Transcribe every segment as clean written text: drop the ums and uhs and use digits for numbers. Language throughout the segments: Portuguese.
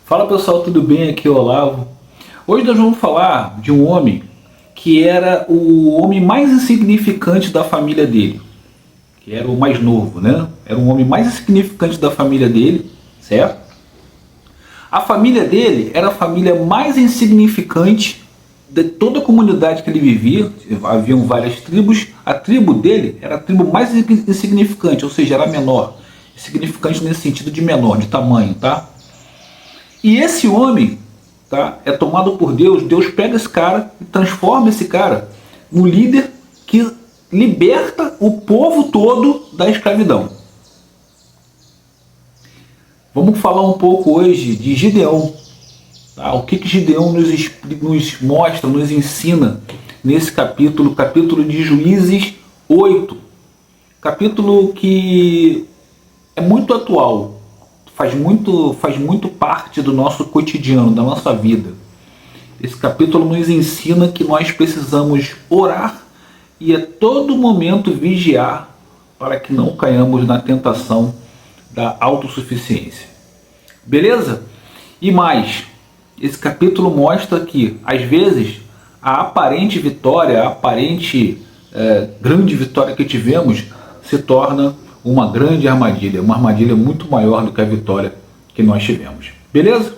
Fala pessoal, tudo bem? Aqui é o Olavo. Hoje nós vamos falar de um homem que era o homem mais insignificante da família dele, que era o mais novo, né? Era o homem mais insignificante da família dele, certo? A família dele era a família mais insignificante de toda a comunidade que ele vivia. Haviam várias tribos. A tribo dele era a tribo mais insignificante, ou seja, era menor. Insignificante nesse sentido de menor, de tamanho, tá? E esse homem, tá, é tomado por Deus. Deus pega esse cara e transforma esse cara no líder que liberta o povo todo da escravidão. Vamos falar um pouco hoje de Gideão. Tá? O que Gideão nos mostra, nos ensina nesse capítulo de Juízes 8. Capítulo que é muito atual. Faz muito parte do nosso cotidiano, da nossa vida. Esse capítulo nos ensina que nós precisamos orar e a todo momento vigiar para que não caiamos na tentação da autossuficiência. Beleza? E mais, esse capítulo mostra que, às vezes, a aparente vitória, a aparente grande vitória que tivemos se torna uma grande armadilha, uma armadilha muito maior do que a vitória que nós tivemos. Beleza?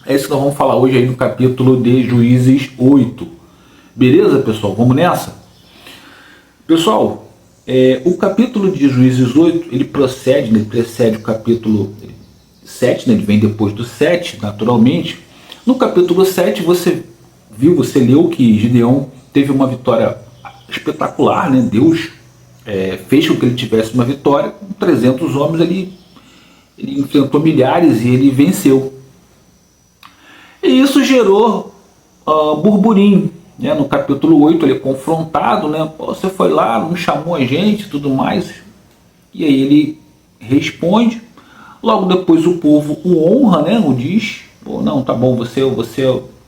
É isso que nós vamos falar hoje aí no capítulo de Juízes 8. Beleza, pessoal? Vamos nessa? Pessoal, o capítulo de Juízes 8, ele precede o capítulo 7, né? Ele vem depois do 7, naturalmente. No capítulo 7, você leu que Gideão teve uma vitória espetacular, né? Deus fez com que ele tivesse uma vitória. Com 300 homens ele enfrentou milhares e ele venceu. E isso gerou burburinho, né? No capítulo 8 ele é confrontado, né? Pô, você foi lá, não chamou a gente e tudo mais. E aí ele responde. Logo depois o povo o honra, né? O diz, pô, não, tá bom, você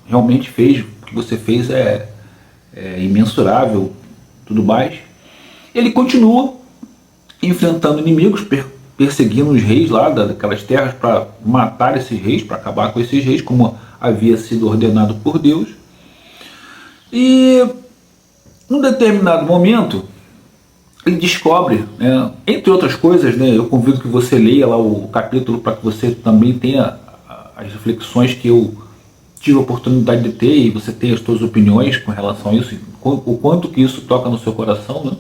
realmente fez, o que você fez é imensurável, tudo mais. Ele continua enfrentando inimigos, perseguindo os reis lá daquelas terras para matar esses reis, para acabar com esses reis, como havia sido ordenado por Deus. E num determinado momento ele descobre, né, entre outras coisas, né, eu convido que você leia lá o capítulo para que você também tenha as reflexões que eu tive a oportunidade de ter, e você tenha as suas opiniões com relação a isso, o quanto que isso toca no seu coração, né?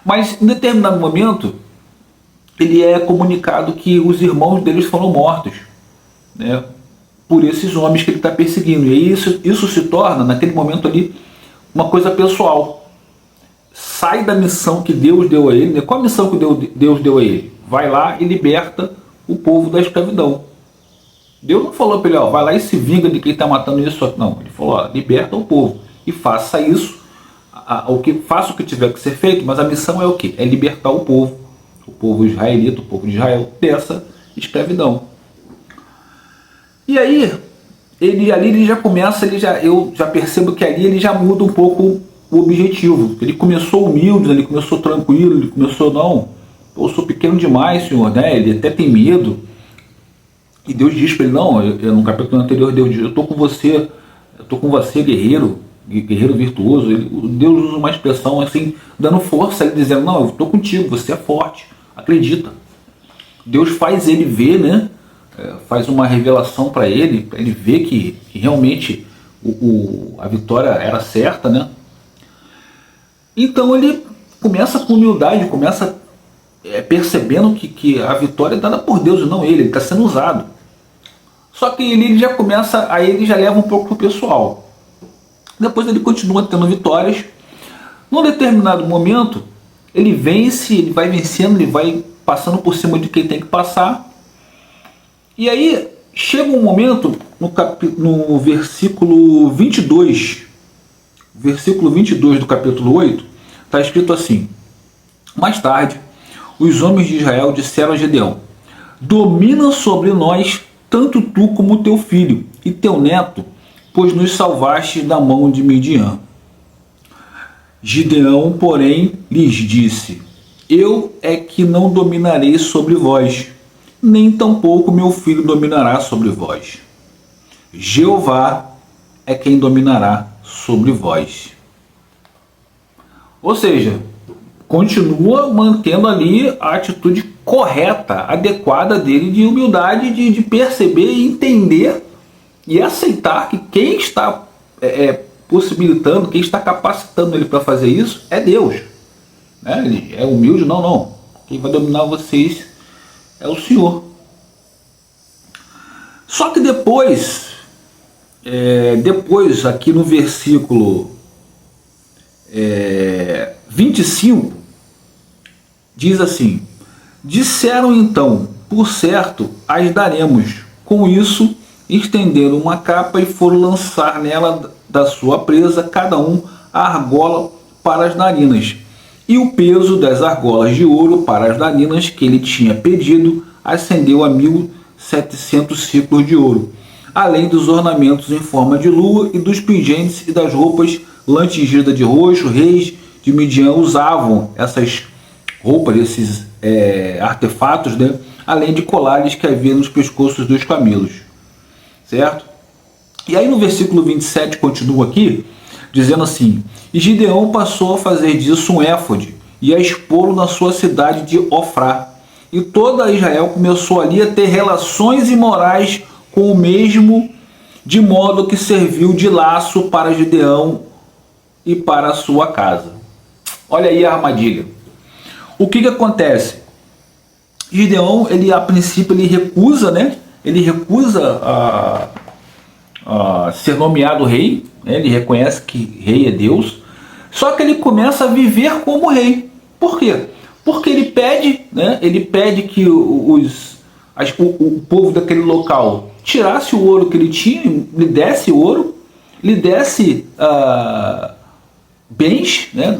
Mas em determinado momento ele é comunicado que os irmãos deles foram mortos, né, por esses homens que ele está perseguindo. E aí isso se torna, naquele momento ali, uma coisa pessoal. Sai da missão que Deus deu a ele, né? Qual a missão que Deus deu a ele? Vai lá e liberta o povo da escravidão. Deus não falou para ele, vai lá e se vinga de quem está matando isso. Não, ele falou, liberta o povo e faça isso. Faça o que tiver que ser feito, mas a missão é o quê? É libertar o povo israelita, o povo de Israel, dessa escravidão. E aí, ele já começa, eu já percebo que ali ele já muda um pouco o objetivo. Ele começou humilde, ele começou tranquilo, ele começou, não, eu sou pequeno demais, Senhor, né? Ele até tem medo. E Deus diz para ele, não, no capítulo anterior, Deus diz, eu estou com você, guerreiro virtuoso. Deus usa uma expressão assim, dando força, ele dizendo, não, eu estou contigo, você é forte, acredita. Deus faz ele ver, né? Faz uma revelação para ele ver que realmente a vitória era certa, né? Então ele começa com humildade, começa percebendo que a vitória é dada por Deus e não ele está sendo usado. Só que ele já começa, aí ele já leva um pouco pro pessoal. Depois ele continua tendo vitórias. Num determinado momento, ele vence, ele vai vencendo, ele vai passando por cima de quem tem que passar. E aí chega um momento no versículo 22, do capítulo 8, está escrito assim: mais tarde, os homens de Israel disseram a Gideão, domina sobre nós tanto tu como teu filho e teu neto, pois nos salvaste da mão de Midian. Gideão, porém, lhes disse, eu é que não dominarei sobre vós, nem tampouco meu filho dominará sobre vós. Jeová é quem dominará sobre vós. Ou seja, continua mantendo ali a atitude correta, adequada dele de humildade, de perceber e entender e aceitar que quem está possibilitando, quem está capacitando ele para fazer isso é Deus. Né? Ele é humilde? Não, não. Quem vai dominar vocês é o Senhor. Só que depois aqui no versículo 25, diz assim: disseram então, por certo, as daremos. Com isso, estenderam uma capa e foram lançar nela da sua presa, cada um a argola para as narinas. E o peso das argolas de ouro para as narinas que ele tinha pedido ascendeu a 1.700 ciclos de ouro, além dos ornamentos em forma de lua e dos pingentes e das roupas lã tingida de roxo. Reis de Midian usavam essas roupas, esses artefatos, né? Além de colares que havia nos pescoços dos camelos, certo? E aí no versículo 27 continua aqui, dizendo assim: e Gideão passou a fazer disso um éfode e a expô-lo na sua cidade de Ofrá. E toda Israel começou ali a ter relações imorais com o mesmo, de modo que serviu de laço para Gideão e para a sua casa. Olha aí a armadilha. O que acontece? Gideão, ele a princípio ele recusa, né? Ele recusa a ser nomeado rei, né? Ele reconhece que rei é Deus, só que ele começa a viver como rei. Por quê? Porque ele pede, né? Ele pede que o povo daquele local tirasse o ouro que ele tinha, lhe desse ouro, lhe desse bens, né?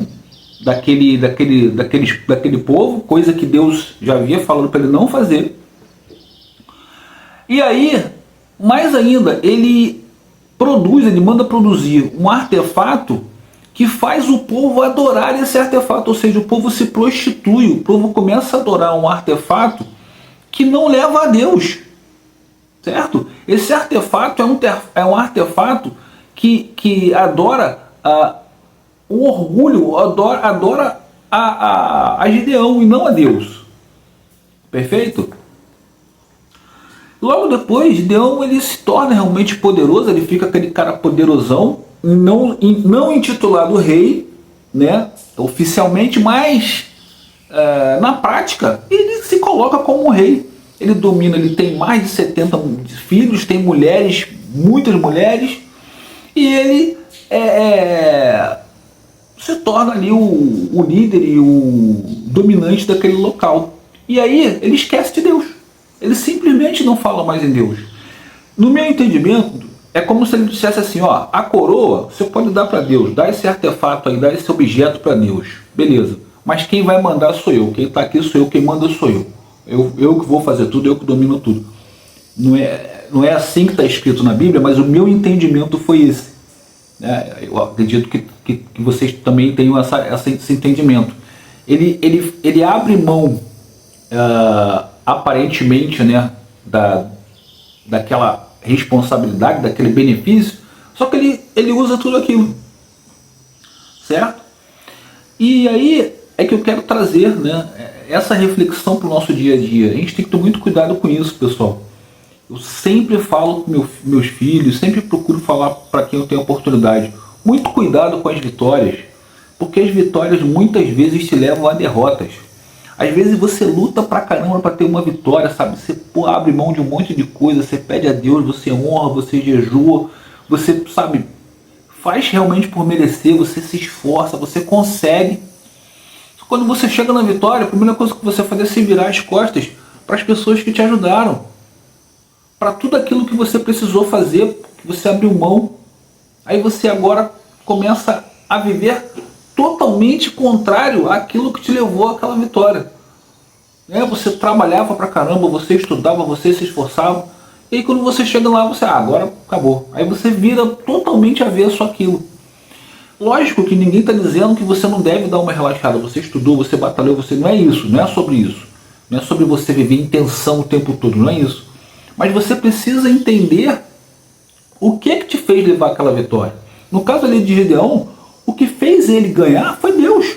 daquele povo, coisa que Deus já havia falado para ele não fazer. E aí, mais ainda, ele manda produzir um artefato que faz o povo adorar esse artefato, ou seja, o povo se prostitui, o povo começa a adorar um artefato que não leva a Deus, certo? Esse artefato é um artefato que adora o orgulho, adora a Gideão e não a Deus. Perfeito? Logo depois, Gideão ele se torna realmente poderoso, ele fica aquele cara poderosão, não intitulado rei, né, oficialmente, mas na prática ele se coloca como rei. Ele domina, ele tem mais de 70 filhos, tem mulheres, muitas mulheres, e ele se torna ali o líder e o dominante daquele local. E aí ele esquece de Deus. Ele simplesmente não fala mais em Deus. No meu entendimento, é como se ele dissesse assim, ó, a coroa você pode dar para Deus, dá esse artefato aí, dá esse objeto para Deus, beleza. Mas quem vai mandar sou eu, quem está aqui sou eu, quem manda sou eu. Eu que vou fazer tudo, eu que domino tudo. Não é assim que está escrito na Bíblia, mas o meu entendimento foi esse. Eu acredito que vocês também tenham esse entendimento. Ele abre mão, aparentemente, né, daquela responsabilidade, daquele benefício, só que ele usa tudo aquilo, certo? E aí é que eu quero trazer, né, essa reflexão para o nosso dia a dia. A gente tem que ter muito cuidado com isso, pessoal. Eu sempre falo com meus filhos, sempre procuro falar para quem eu tenho oportunidade. Muito cuidado com as vitórias, porque as vitórias muitas vezes te levam a derrotas. Às vezes você luta pra caramba para ter uma vitória, sabe? Você abre mão de um monte de coisa, você pede a Deus, você honra, você jejua, você, sabe, faz realmente por merecer, você se esforça, você consegue. Quando você chega na vitória, a primeira coisa que você faz é se virar as costas para as pessoas que te ajudaram, para tudo aquilo que você precisou fazer, que você abriu mão. Aí você agora começa a viver totalmente contrário àquilo que te levou àquela vitória. Você trabalhava pra caramba, você estudava, você se esforçava, e aí quando você chega lá, você, agora acabou. Aí você vira totalmente avesso àquilo. Lógico que ninguém está dizendo que você não deve dar uma relaxada, você estudou, você batalhou, não é isso, não é sobre isso. Não é sobre você viver em tensão o tempo todo, não é isso. Mas você precisa entender o que te fez levar aquela vitória. No caso ali de Gideão, o que fez ele ganhar foi Deus.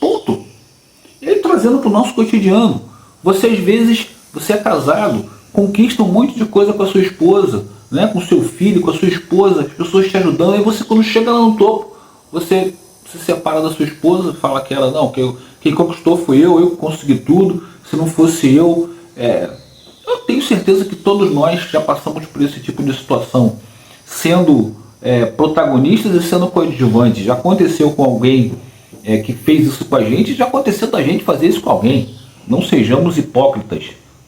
Ponto. Ele trazendo para o nosso cotidiano. Você às vezes, você é casado, conquista um monte de coisa com a sua esposa, né? Com o seu filho, com a sua esposa, as pessoas te ajudando, aí você quando chega lá no topo, você se separa da sua esposa, fala que ela, não, quem conquistou foi eu que consegui tudo, se não fosse eu. Eu tenho certeza que todos nós já passamos por esse tipo de situação, sendo protagonistas e sendo coadjuvantes. Já aconteceu com alguém que fez isso com a gente, já aconteceu da gente fazer isso com alguém. Não sejamos hipócritas.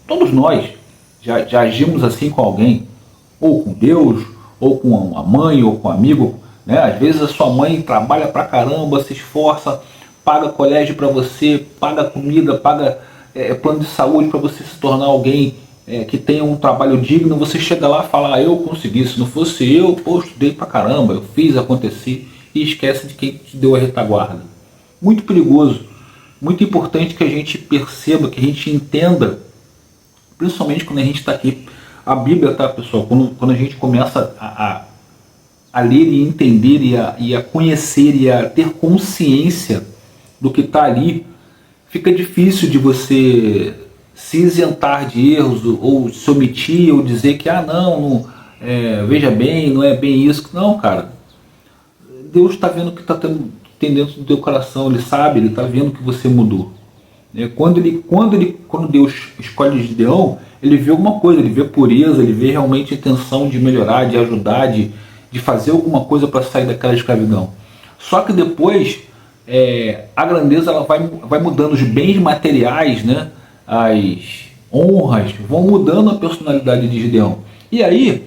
Todos nós já agimos assim com alguém, ou com Deus, ou com a mãe, ou com um amigo, né? Às vezes a sua mãe trabalha pra caramba, se esforça, paga colégio para você, paga comida, paga plano de saúde para você se tornar alguém que tenha um trabalho digno. Você chega lá e fala, eu consegui, se não fosse eu, estudei pra caramba, eu fiz, aconteci, e esquece de quem te deu a retaguarda. Muito perigoso, muito importante que a gente perceba, que a gente entenda, principalmente quando a gente está aqui, a Bíblia, tá, pessoal, quando a gente começa a ler e entender e a conhecer e a ter consciência do que está ali, fica difícil de você se isentar de erros ou se omitir ou dizer que veja bem, não é bem isso. Não, cara, Deus está vendo o que tem dentro do teu coração, Ele sabe, Ele está vendo que você mudou. Quando Deus escolhe Gideão, Ele vê alguma coisa, Ele vê pureza, Ele vê realmente a intenção de melhorar, de ajudar, de fazer alguma coisa para sair daquela escravidão. Só que depois a grandeza ela vai mudando, os bens materiais, né? As honras vão mudando a personalidade de Gideão. E aí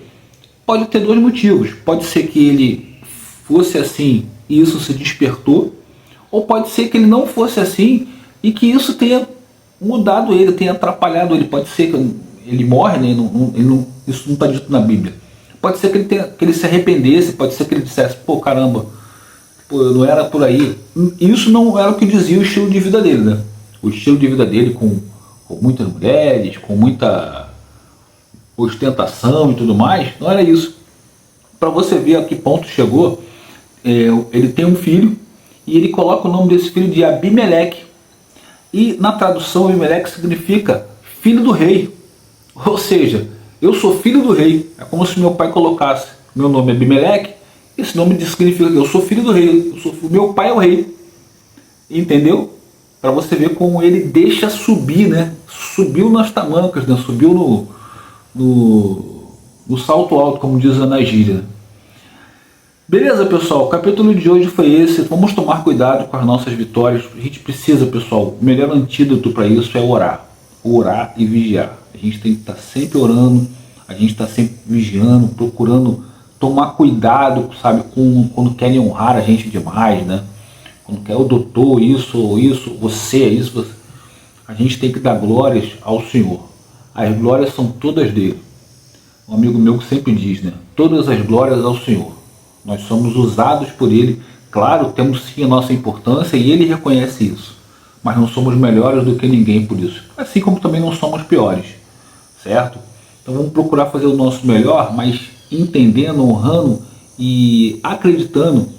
pode ter dois motivos. Pode ser que ele fosse assim e isso se despertou, ou pode ser que ele não fosse assim e que isso tenha mudado ele, tenha atrapalhado ele. Pode ser que ele morre, né? Isso não está dito na Bíblia. Pode ser que ele se arrependesse, pode ser que ele dissesse, caramba, eu não era por aí. Isso não era o que dizia o estilo de vida dele, né? O estilo de vida dele com muitas mulheres, com muita ostentação e tudo mais, não era isso. Para você ver a que ponto chegou, ele tem um filho e ele coloca o nome desse filho de Abimeleque. E na tradução, Abimeleque significa filho do rei. Ou seja, eu sou filho do rei. É como se meu pai colocasse meu nome é Abimeleque. Esse nome significa que eu sou filho do rei. Meu pai é o rei. Entendeu? Para você ver como ele deixa subir, né? Subiu nas tamancas, né? Subiu no salto alto, como diz a gíria. Beleza, pessoal? O capítulo de hoje foi esse. Vamos tomar cuidado com as nossas vitórias. A gente precisa, pessoal, o melhor antídoto para isso é orar. Orar e vigiar. A gente tem que estar sempre orando, a gente está sempre vigiando, procurando tomar cuidado, sabe, quando querem honrar a gente demais, né? Quando quer o doutor, isso, você, isso. A gente tem que dar glórias ao Senhor. As glórias são todas dele. Um amigo meu que sempre diz, né? Todas as glórias ao Senhor. Nós somos usados por Ele. Claro, temos sim a nossa importância e Ele reconhece isso. Mas não somos melhores do que ninguém por isso. Assim como também não somos piores. Certo? Então vamos procurar fazer o nosso melhor, mas entendendo, honrando e acreditando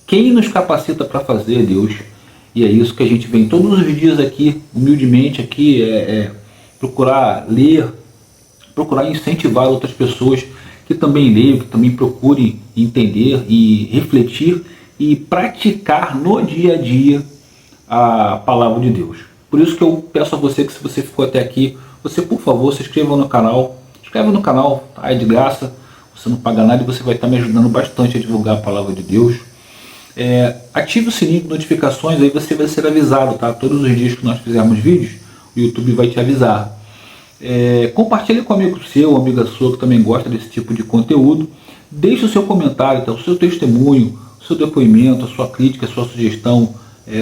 quem nos capacita para fazer, Deus. E é isso que a gente vem todos os dias aqui, humildemente aqui, procurar ler, procurar incentivar outras pessoas que também leiam, que também procurem entender e refletir e praticar no dia a dia a palavra de Deus. Por isso que eu peço a você que, se você ficou até aqui, você, por favor, se inscreva no canal. Inscreva no canal, tá? É de graça, você não paga nada e você vai estar me ajudando bastante a divulgar a palavra de Deus. Ative o sininho de notificações, aí você vai ser avisado, tá? Todos os dias que nós fizermos vídeos, o YouTube vai te avisar. Compartilhe com um amigo seu, amiga sua que também gosta desse tipo de conteúdo. Deixe o seu comentário, tá? O seu testemunho, o seu depoimento, a sua crítica, a sua sugestão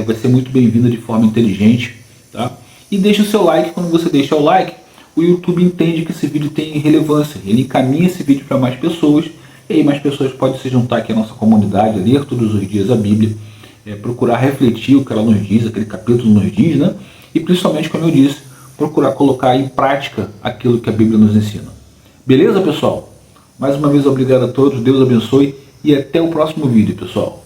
vai ser muito bem-vinda de forma inteligente, tá? E deixe o seu like. Quando você deixa o like, o YouTube entende que esse vídeo tem relevância, ele encaminha esse vídeo para mais pessoas, e aí mais pessoas podem se juntar aqui à nossa comunidade, ler todos os dias a Bíblia, procurar refletir o que ela nos diz, aquele capítulo nos diz, né? E principalmente, como eu disse, procurar colocar em prática aquilo que a Bíblia nos ensina. Beleza, pessoal? Mais uma vez, obrigado a todos, Deus abençoe e até o próximo vídeo, pessoal.